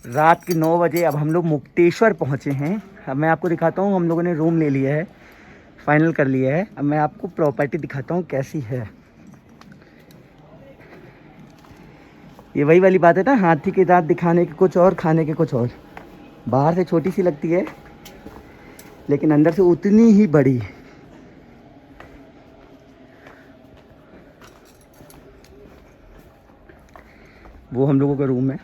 रात के 9 बजे अब हम लोग मुक्तेश्वर पहुँचे हैं। अब मैं आपको दिखाता हूँ, हम लोगों ने रूम ले लिया है, फाइनल कर लिया है। अब मैं आपको प्रॉपर्टी दिखाता हूँ कैसी है। ये वही वाली बात है ना, हाथी के दांत दिखाने के कुछ और, खाने के कुछ और। बाहर से छोटी सी लगती है लेकिन अंदर से उतनी ही बड़ी। वो हम लोगों का रूम है।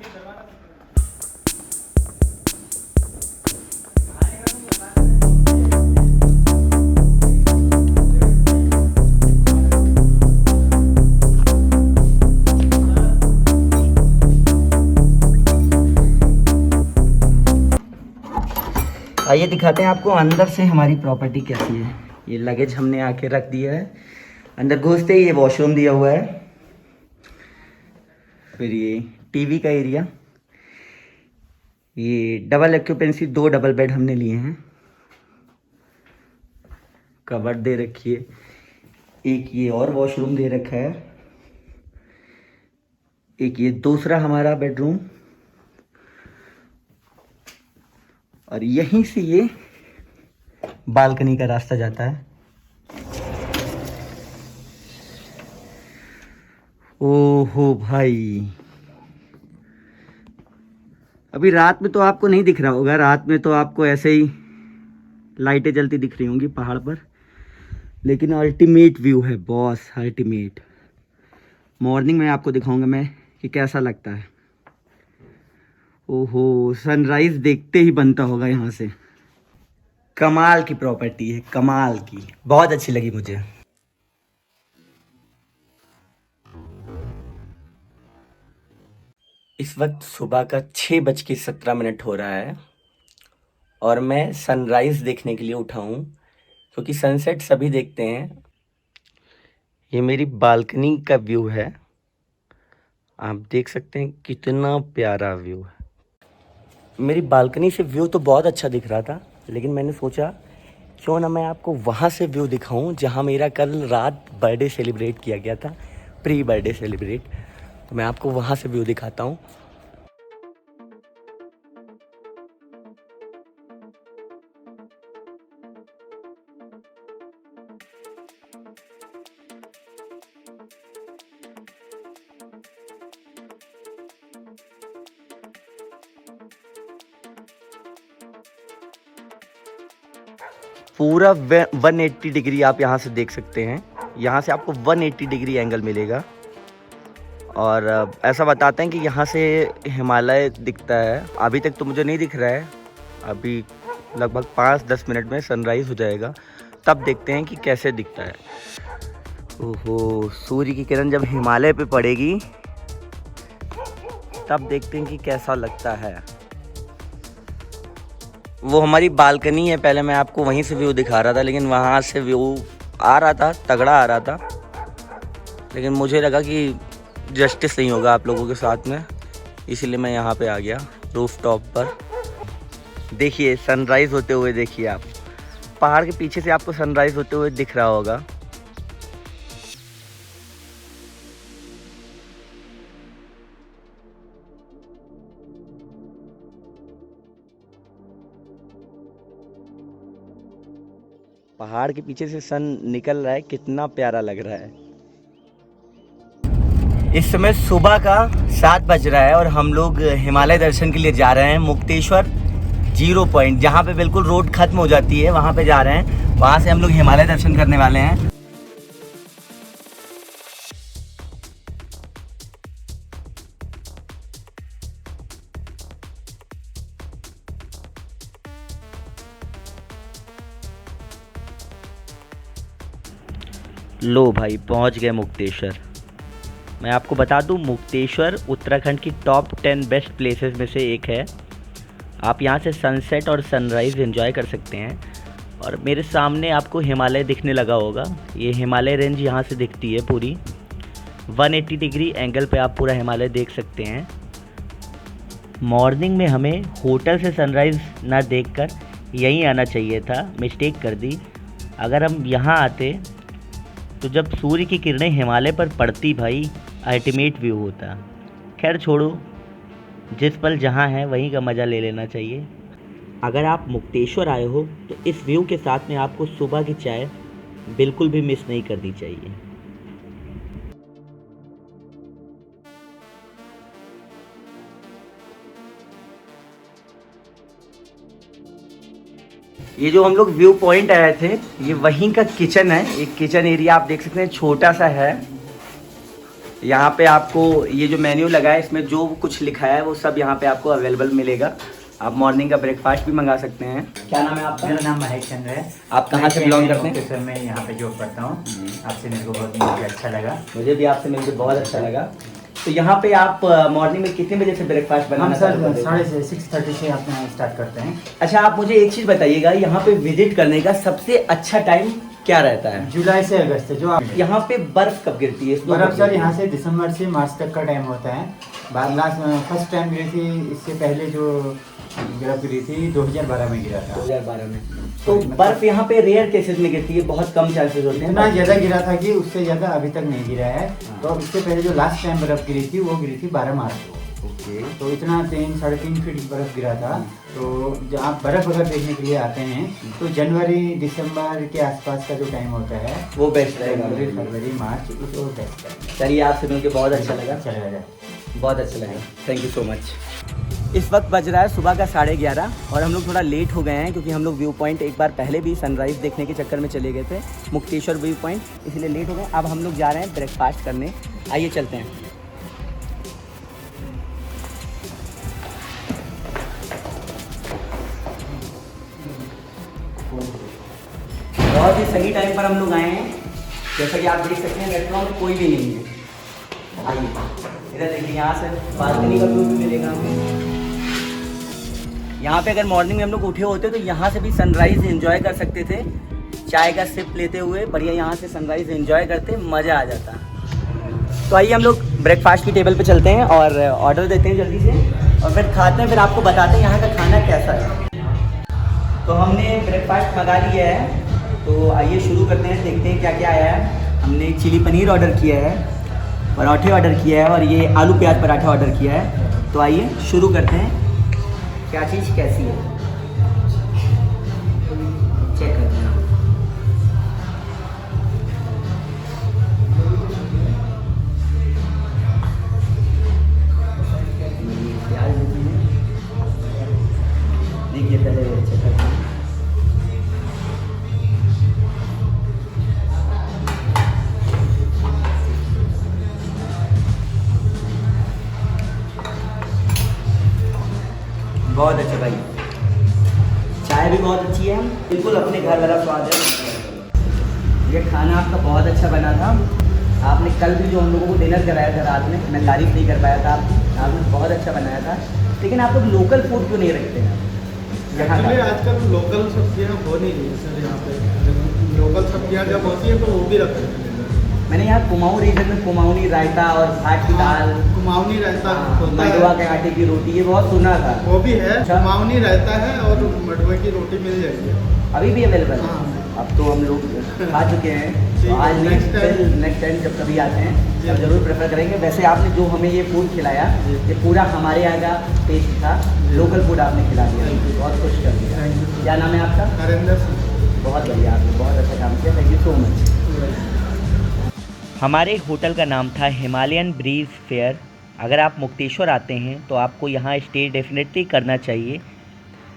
आइए दिखाते हैं आपको अंदर से हमारी प्रॉपर्टी कैसी है। ये लगेज हमने आके रख दिया है। अंदर घुसते ही ये वॉशरूम दिया हुआ है। फिर ये टीवी का एरिया, ये डबल ऑक्यूपेंसी 2 डबल बेड हमने लिए हैं। कबर्ड दे रखी है। एक ये और वॉशरूम दे रखा है। एक ये दूसरा हमारा बेडरूम, और यहीं से ये बालकनी का रास्ता जाता है। ओहो भाई, अभी रात में तो आपको नहीं दिख रहा होगा, रात में तो आपको ऐसे ही लाइटें जलती दिख रही होंगी पहाड़ पर, लेकिन अल्टीमेट व्यू है बॉस, अल्टीमेट। मॉर्निंग में आपको दिखाऊंगा मैं कि कैसा लगता है। ओहो, सनराइज देखते ही बनता होगा यहाँ से। कमाल की प्रॉपर्टी है, कमाल की, बहुत अच्छी लगी मुझे। इस वक्त सुबह का 6:17 हो रहा है और मैं सनराइज देखने के लिए उठा हूँ, क्योंकि सनसेट सभी देखते हैं। ये मेरी बालकनी का व्यू है, आप देख सकते हैं कितना प्यारा व्यू है। मेरी बालकनी से व्यू तो बहुत अच्छा दिख रहा था, लेकिन मैंने सोचा क्यों ना मैं आपको वहाँ से व्यू दिखाऊं जहाँ मेरा कल रात बर्थडे सेलिब्रेट किया गया था, प्री बर्थडे सेलिब्रेट। तो मैं आपको वहाँ से व्यू दिखाता हूँ। पूरा 180 डिग्री आप यहाँ से देख सकते हैं। यहाँ से आपको 180 डिग्री एंगल मिलेगा। और ऐसा बताते हैं कि यहाँ से हिमालय दिखता है। अभी तक तो मुझे नहीं दिख रहा है, अभी लगभग 5-10 मिनट में सनराइज़ हो जाएगा, तब देखते हैं कि कैसे दिखता है। ओहो, सूर्य की किरण जब हिमालय पे पड़ेगी तब देखते हैं कि कैसा लगता है। वो हमारी बालकनी है, पहले मैं आपको वहीं से व्यू दिखा रहा था, लेकिन वहाँ से व्यू आ रहा था, तगड़ा आ रहा था, लेकिन मुझे लगा कि जस्टिस नहीं होगा आप लोगों के साथ में, इसीलिए मैं यहाँ पे आ गया रूफ टॉप पर। देखिए सनराइज़ होते हुए, देखिए आप पहाड़ के पीछे से आपको सनराइज़ होते हुए दिख रहा होगा। पहाड़ के पीछे से सन निकल रहा है, कितना प्यारा लग रहा है। इस समय सुबह का 7 बज रहा है और हम लोग हिमालय दर्शन के लिए जा रहे हैं। मुक्तेश्वर 0 पॉइंट, जहाँ पे बिल्कुल रोड खत्म हो जाती है, वहाँ पे जा रहे हैं। वहाँ से हम लोग हिमालय दर्शन करने वाले हैं। लो भाई, पहुँच गए मुक्तेश्वर। मैं आपको बता दूं, मुक्तेश्वर उत्तराखंड की टॉप 10 बेस्ट प्लेसेस में से एक है। आप यहाँ से सनसेट और सनराइज़ एंजॉय कर सकते हैं। और मेरे सामने आपको हिमालय दिखने लगा होगा, ये हिमालय रेंज यहाँ से दिखती है पूरी। 180 डिग्री एंगल पे आप पूरा हिमालय देख सकते हैं। मॉर्निंग में हमें होटल से सनराइज़ ना देखकर यहीं आना चाहिए था, मिस्टेक कर दी। अगर हम यहाँ आते तो जब सूर्य की किरणें हिमालय पर पड़ती भाई, अल्टीमेट व्यू होता। खैर छोड़ो, जिस पल जहाँ है वहीं का मज़ा ले लेना चाहिए। अगर आप मुक्तेश्वर आए हो तो इस व्यू के साथ में आपको सुबह की चाय बिल्कुल भी मिस नहीं करनी चाहिए। ये जो हम लोग व्यू पॉइंट आए थे, ये वहीं का किचन है। एक किचन एरिया आप देख सकते हैं, छोटा सा है। यहाँ पे आपको ये जो मेन्यू लगा है, इसमें जो कुछ लिखा है वो सब यहाँ पे आपको अवेलेबल मिलेगा। आप मॉर्निंग का ब्रेकफास्ट भी मंगा सकते हैं। क्या नाम है आपका? मेरा नाम महेश चंद्र है। आप कहाँ से बिलोंग करते हैं? सर मैं यहाँ पे जॉब करता हूँ। आपसे मेरे को बहुत अच्छा लगा। मुझे भी आपसे मिलकर बहुत अच्छा लगा। तो यहाँ पे आप मॉर्निंग में कितने बजे से ब्रेकफास्ट बनाना? हम सर 6:30 से अपना स्टार्ट करते हैं। अच्छा, आप मुझे एक चीज़ बताइएगा, यहाँ पे विजिट करने का सबसे अच्छा टाइम क्या रहता है? जुलाई से अगस्त। जो आप यहाँ पे बर्फ कब गिरती है? बर्फ सर यहाँ से दिसंबर से मार्च तक का टाइम होता है। लास्ट फर्स्ट टाइम गिरी थी, इससे पहले जो बर्फ गिरी थी 2012 में गिरा था। 2012 में। तो बर्फ यहाँ पे रेयर केसेस में गिरती है, बहुत कम चांसेस होते हैं। इतना ज़्यादा गिरा था कि उससे ज़्यादा अभी तक नहीं गिरा है। तो इससे पहले जो लास्ट टाइम बर्फ गिरी थी वो गिरी थी 12 मार्च को। तो इतना 3-3.5 फीट बर्फ गिरा था। तो जब आप बर्फ अगर देखने के लिए आते हैं तो जनवरी दिसंबर के आसपास का जो टाइम होता है वो बेस्ट रहेगा। जनवरी फरवरी मार्च वो बेस्ट है। चलिए, आपसे मिलकर बहुत अच्छा लगा। चलेगा जाए, बहुत अच्छा लगा। Thank you so much. इस वक्त बज रहा है सुबह का 11:30 और हम लोग थोड़ा लेट हो गए हैं क्योंकि हम लोग व्यू पॉइंट एक बार पहले भी सनराइज़ देखने के चक्कर में चले गए थे, मुक्तेश्वर व्यू पॉइंट, इसलिए लेट हो गए। अब हम लोग जा रहे हैं ब्रेकफास्ट करने। आइए चलते हैं। बहुत ही सही टाइम पर हम लोग आए हैं। जैसा कि आप देख सकते हैं, रेस्टोरेंट में कोई भी नहीं है। आइए इधर देखिए, यहाँ से बालकनी का व्यू भी मिलेगा हमें। यहाँ पे अगर मॉर्निंग में हम लोग उठे होते तो यहाँ से भी सनराइज़ एंजॉय कर सकते थे, चाय का सिप लेते हुए बढ़िया यहाँ से सनराइज़ एंजॉय करते, मज़ा आ जाता। तो आइए हम लोग ब्रेकफास्ट की टेबल पे चलते हैं और ऑर्डर देते हैं जल्दी से, और फिर खाते हैं, फिर आपको बताते हैं यहाँ का खाना कैसा है। तो हमने ब्रेकफास्ट मंगा लिया है, तो आइए शुरू करते हैं, देखते हैं क्या क्या आया है। हमने चिली पनीर ऑर्डर किया है, पराठे ऑर्डर किया है, और ये आलू प्याज पराठा ऑर्डर किया है। तो आइए शुरू करते हैं, क्या चीज़ कैसी है चेक करते हैं। प्याज देखिए, पहले चेक करते हैं। बहुत अच्छा भाई, चाय भी बहुत अच्छी है, बिल्कुल अपने घर वाला स्वाद है। ये खाना आपका बहुत अच्छा बना था। आपने कल भी जो हम लोगों को डिनर कराया था रात में, मैं तारीफ नहीं कर पाया था, आपने बहुत अच्छा बनाया था। लेकिन आप लोग लोकल फूड क्यों नहीं रखते हैं यहाँ का? आजकल लोकल सब्जियाँ हो नहीं रही है सर। यहाँ पे लोकल सब्जियाँ जब होती है तो वो भी रखते हैं। मैंने यहाँ कुमाऊँ रीजन में कुमाऊनी रायता और भात की दाल, कुमाऊनी रायता होता है, मंडुआ के आटे की रोटी, ये बहुत सुना था। वो भी है। अच्छा। कुमाऊनी रायता है और मंडुआ की रोटी मिल जाएगी। अभी भी अवेलेबल है? हाँ। अब तो हम लोग खा चुके हैं, तो आज नेक्स्ट टाइम जब कभी आते हैं तब जरूर प्रेफर करेंगे। वैसे आपने जो हमें ये फूड खिलाया, ये पूरा हमारे यहाँ का टेस्ट था, लोकल फूड आपने खिला दिया, बहुत खुश कर दिया। क्या नाम है आपका? नरेंद्र सिंह। बहुत बढ़िया, आपने बहुत अच्छा काम किया, थैंक यू सो मच। हमारे होटल का नाम था हिमालयन ब्रीज फेयर। अगर आप मुक्तेश्वर आते हैं तो आपको यहाँ स्टे डेफिनेटली करना चाहिए।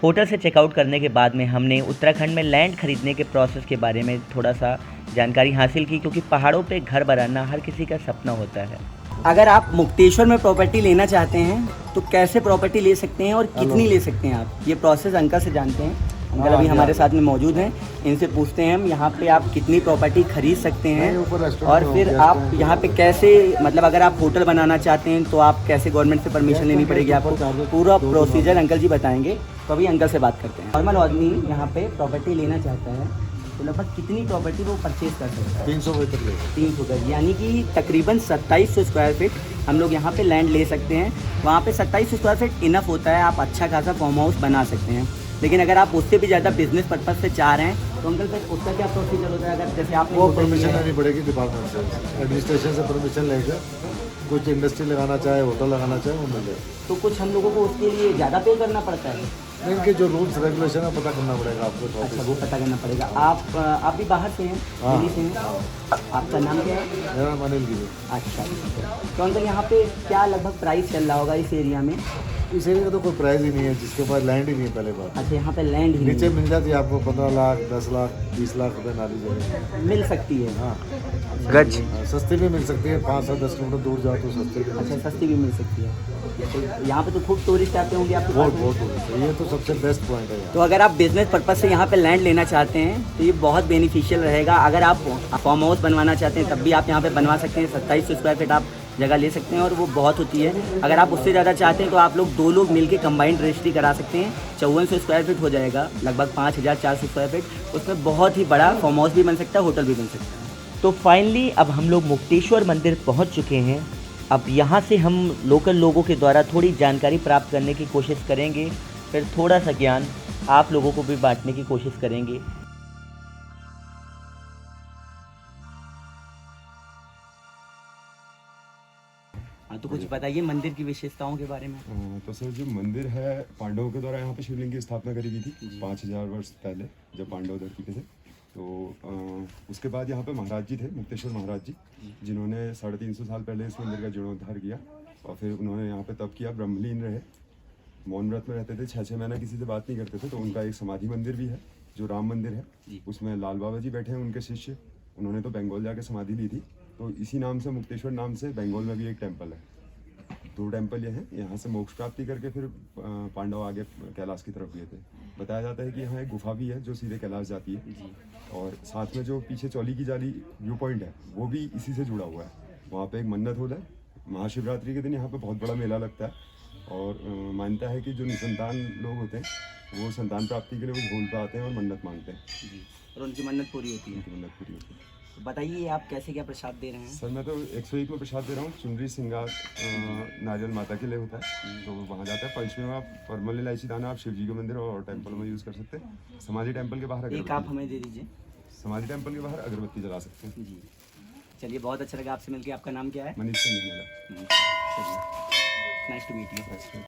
होटल से चेकआउट करने के बाद में हमने उत्तराखंड में लैंड खरीदने के प्रोसेस के बारे में थोड़ा सा जानकारी हासिल की, क्योंकि पहाड़ों पे घर बनाना हर किसी का सपना होता है। अगर आप मुक्तेश्वर में प्रॉपर्टी लेना चाहते हैं तो कैसे प्रॉपर्टी ले सकते हैं और कितनी ले सकते हैं आप, ये प्रोसेस अंकल से जानते हैं। अंकल अभी हमारे साथ में मौजूद हैं, इनसे पूछते हैं हम यहाँ पे आप कितनी प्रॉपर्टी खरीद सकते हैं, और फिर आप यहाँ पे कैसे, मतलब अगर आप होटल बनाना चाहते हैं तो आप कैसे गवर्नमेंट से परमिशन लेनी पड़ेगी आपको, पूरा प्रोसीजर अंकल जी बताएंगे। तो अभी अंकल से बात करते हैं। नॉर्मल आदमी यहाँ पे प्रॉपर्टी लेना चाहता है तो लगभग कितनी प्रॉपर्टी वो परचेज कर सकता है? 300 गज, यानी कि तकरीबन 2700 स्क्वायर फीट हम लोग यहाँ पे लैंड ले सकते हैं। वहाँ पे 2700 स्क्वायर फीट इनफ होता है, आप अच्छा खासा फार्म हाउस बना सकते हैं। लेकिन अगर आप उससे भी ज़्यादा बिजनेस पर्पज से चाह रहे हैं तो अंकल सर उसका क्या प्रोसीजर होता है? अगर जैसे आप वो परमिशन लेनी पड़ेगी डिपार्टमेंट से, एडमिनिस्ट्रेशन से परमिशन लेकर कुछ इंडस्ट्री लगाना चाहे, होटल लगाना चाहे, वो मिल जाएगा। तो कुछ हम लोगों को उसके लिए ज़्यादा पे करना पड़ता है? इनके जो रूल्स रेगुलेशन है पता करना पड़ेगा आपको। अच्छा, वो पता करना पड़ेगा। आप भी बाहर से हैं, हाँ। दिल्ली से हैं? आपका नाम क्या है? मेरा नाम अनिल गिरी। अच्छा, तो अंकल यहाँ पे क्या लगभग प्राइस चल रहा होगा इस एरिया में? इस एरिया का तो कोई प्राइस ही नहीं है, जिसके पास लैंड ही नहीं है पहले बात। अच्छा, यहाँ पे लैंड ही नीचे नहीं मिल जाती है आपको 15 लाख, 10 लाख, 20 लाख रुपए नाली जमीन। है। मिल सकती है। हाँ, गज? सस्ती भी मिल सकती है, 5 से 10 किलोमीटर दूर जाओ तो सस्ती भी मिल अच्छा, सकती है। सस्ती भी मिल सकती है। तो यहाँ पे तो खूब टूरिस्ट आते होंगे आपके पास बहुत में? बहुत टूरिस्ट है, ये तो सबसे बेस्ट पॉइंट है यहाँ। तो अगर आप बिजनेस पर्पज से यहाँ पे लैंड लेना चाहते हैं तो ये बहुत बेनिफिशियल रहेगा। अगर आप फार्म हाउस बनवाना चाहते हैं तब भी आप यहाँ पे बनवा सकते हैं। 2700 स्क्वायर फीट आप जगह ले सकते हैं और वो बहुत होती है। अगर आप उससे ज़्यादा चाहते हैं तो आप लोग 2 लोग मिलके कंबाइंड रजिस्ट्री करा सकते हैं। 5400 स्क्वायर फीट हो जाएगा, लगभग 5400 स्क्वायर फीट। उसमें बहुत ही बड़ा फार्म हाउस भी बन सकता है, होटल भी बन सकता है। तो फाइनली अब हम लोग मुक्तेश्वर मंदिर पहुंच चुके हैं। अब यहाँ से हम लोकल लोगों के द्वारा थोड़ी जानकारी प्राप्त करने की कोशिश करेंगे, फिर थोड़ा सा ज्ञान आप लोगों को भी बांटने की कोशिश करेंगे। हाँ, तो कुछ बताइए मंदिर की विशेषताओं के बारे में। तो सर, जो मंदिर है पांडवों के द्वारा यहाँ पे शिवलिंग की स्थापना करी गई थी 5000 वर्ष पहले, जब पांडव उधर के थे। तो उसके बाद यहाँ पे महाराज जी थे, मुक्तेश्वर महाराज जी, जिन्होंने 350 साल पहले इस मंदिर का जीर्णोद्धार किया। और फिर उन्होंने यहाँ पे तप किया, ब्रह्मलीन रहे, मौन व्रत में रहते थे, 6-6 महीना किसी से बात नहीं करते थे। तो उनका एक समाधि मंदिर भी है जो राम मंदिर है, उसमें लाल बाबा जी बैठे हैं, उनके शिष्य। उन्होंने तो बंगाल जाके समाधि ली थी, तो इसी नाम से, मुक्तेश्वर नाम से, बंगाल में भी एक टेम्पल है। 2 टेम्पल ये हैं। यहाँ से मोक्ष प्राप्ति करके फिर पांडव आगे कैलाश की तरफ गए थे। बताया जाता है कि यहाँ एक गुफा भी है जो सीधे कैलाश जाती है। और साथ में जो पीछे चौली की जाली व्यू पॉइंट है, वो भी इसी से जुड़ा हुआ है। वहाँ पे एक मन्नत होल है, महाशिवरात्रि के दिन यहाँ पे बहुत बड़ा मेला लगता है। और मान्यता है कि जो निसंतान लोग होते हैं वो संतान प्राप्ति के लिए उस होल पे आते हैं और मन्नत मांगते हैं। और उनकी मन्नत पूरी होती है। उनकी मन्नत पूरी होती है। तो बताइए आप कैसे क्या प्रसाद दे रहे हैं? सर, मैं तो 101 में प्रसाद दे रहा हूँ। चुनरी सिंगार नारियल माता के लिए होता है, तो वहाँ जाता है। पंचमी में आप परमल इलायची दाना आप शिव जी के मंदिर और टेम्पल में यूज़ कर सकते हैं। समाधि टेम्पल के बाहर एक आप हमें दे दीजिए। समाधि टेम्पल के बाहर अगरबत्ती जला सकते हैं। जी, चलिए, बहुत अच्छा लगा आपसे मिलकर। आपका नाम क्या है? मनीष सिंह मेरा। चलिए, नाइस टू मीट यू।